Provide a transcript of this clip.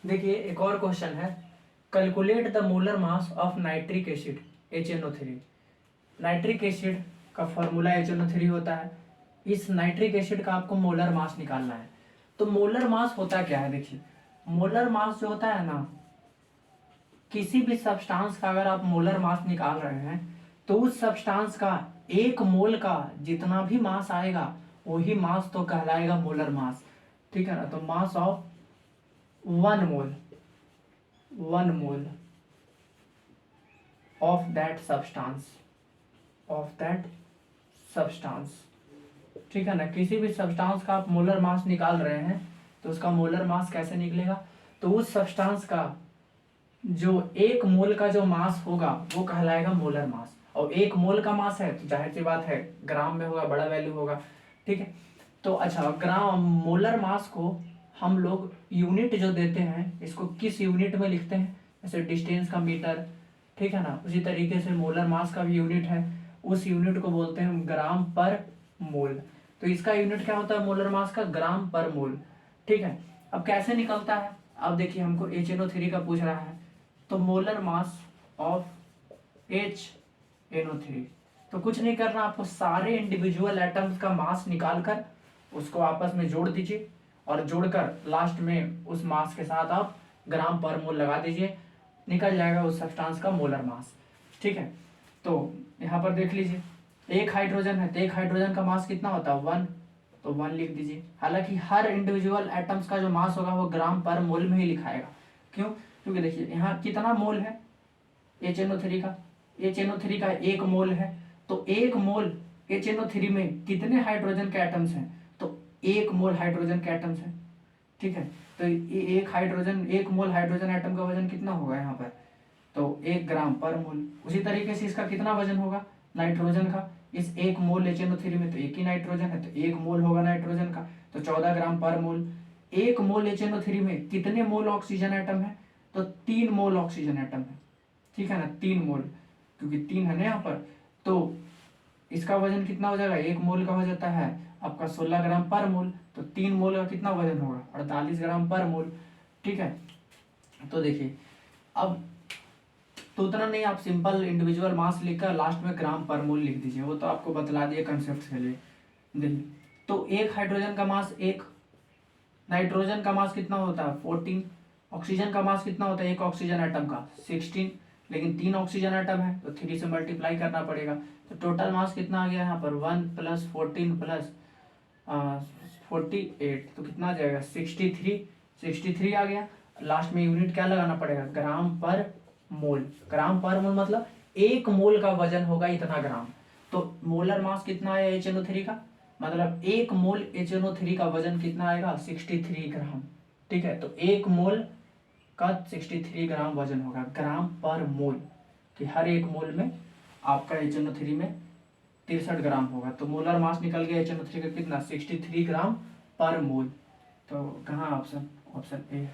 देखिए एक और क्वेश्चन है, calculate the molar mass of nitric acid HNO3। Nitric acid का फॉर्मूला HNO3 होता है। इस नाइट्रिक एसिड का आपको मोलर मास निकालना है। तो मोलर मास होता क्या है, देखिए मोलर मास जो होता है ना, किसी भी सब्सटेंस का अगर आप मोलर मास निकाल रहे हैं तो उस सब्सटेंस का एक मोल का जितना भी मास आएगा वही मास तो कहलाएगा मोलर मास। ठीक है ना। तो mass of one mole of that substance, ठीक है ना। किसी भी सब्सटेंस का आप मोलर मास निकाल रहे हैं तो उसका मोलर मास कैसे निकलेगा, तो उस सब्सटेंस का जो एक मोल का जो मास होगा वो कहलाएगा मोलर मास। और एक मोल का मास है तो जाहिर सी बात है ग्राम में होगा, बड़ा वैल्यू होगा। ठीक है। तो अच्छा, ग्राम मोलर मास को हम लोग यूनिट जो देते हैं इसको किस यूनिट में लिखते हैं, जैसे डिस्टेंस का मीटर। ठीक है ना। उसी तरीके से मोलर मास का भी यूनिट है, उस यूनिट को बोलते हैं ग्राम पर मोल। तो इसका यूनिट क्या होता है मोलर मास का, ग्राम पर मोल। ठीक है। अब कैसे निकलता है, अब देखिए हमको HNO3 का पूछ रहा है। तो मोलर मास ऑफ HNO3, तो कुछ नहीं करना, आपको सारे इंडिविजुअल एटम्स का मास निकालकर उसको आपस में जोड़ दीजिए और जोड़कर लास्ट में उस मास के साथ आप ग्राम पर मोल लगा दीजिए, निकल जाएगा उस सब्सटेंस का मोलर मास। ठीक है। तो यहाँ पर देख लीजिए एक हाइड्रोजन है तो एक हाइड्रोजन का मास कितना होता है 1, तो 1 लिख दीजिए। हालांकि हर इंडिविजुअल एटम्स का जो मास होगा वो ग्राम पर मोल में ही लिखाएगा। क्यों, क्योंकि देखिए यहाँ कितना मोल है HNO3 का, HNO3 का 1 मोल है। तो 1 मोल HNO3 में कितने हाइड्रोजन के एटम्स हैं, तो 1 मोल हाइड्रोजन के एटम्स हैं। ठीक है। तो एक मोल हाइड्रोजन एटम का वजन कितना होगा यहाँ पर, तो 1 ग्राम पर मोल। उसी तरीके से इसका कितना वजन होगा नाइट्रोजन का, इस 1 मोल HNO3 में तो 1 ही नाइट्रोजन है तो 1 मोल होगा नाइट्रोजन का, तो 14 ग्राम पर मोल। 1 मोल HNO3 में कितने मोल ऑक्सीजन एटम है, तो 3 मोल ऑक्सीजन एटम है। ठीक है ना, 3 मोल, क्योंकि 3 है ना यहाँ पर। तो इसका वजन कितना हो जाएगा, 1 मोल का हो जाता है आपका 16 ग्राम पर मोल, तो 3 मोल का कितना वजन होगा 48 ग्राम पर मोल। ठीक है। तो देखिए अब तो उतना नहीं, आप सिंपल इंडिविजुअल मास लिखकर लास्ट में ग्राम पर मोल लिख दीजिए, वो तो आपको बतला दिए कंसेप्ट के लिए। देखिए तो एक हाइड्रोजन का मास 1, नाइट्रोजन का मास कितना होता है 14, ऑक्सीजन का मास कितना होता है एक ऑक्सीजन एटम का 16, लेकिन 3 ऑक्सीजन एटम है तो 3 से मल्टीप्लाई करना पड़ेगा। तो टोटल मास कितना आ गया यहाँ पर 1 + 14 + 48, तो कितना आ जाएगा 63 आ गया। लास्ट में यूनिट क्या लगाना पड़ेगा, ग्राम पर मोल। ग्राम पर मोल मतलब 1 मोल का वजन होगा इतना ग्राम। तो मोलर मास कितना आया HNO3 का, मतलब 1 मोल HNO3 का वजन कितना आएगा 63 ग्राम। ठीक है। तो 1 मोल का 63 ग्राम वजन होगा ग्राम पर मोल, कि हर 1 मोल में आपका HNO3 में 63 ग्राम होगा। तो मोलर मास निकल गया HNO3 का कितना 63 ग्राम पर मोल। तो कहाँ ऑप्शन ए है।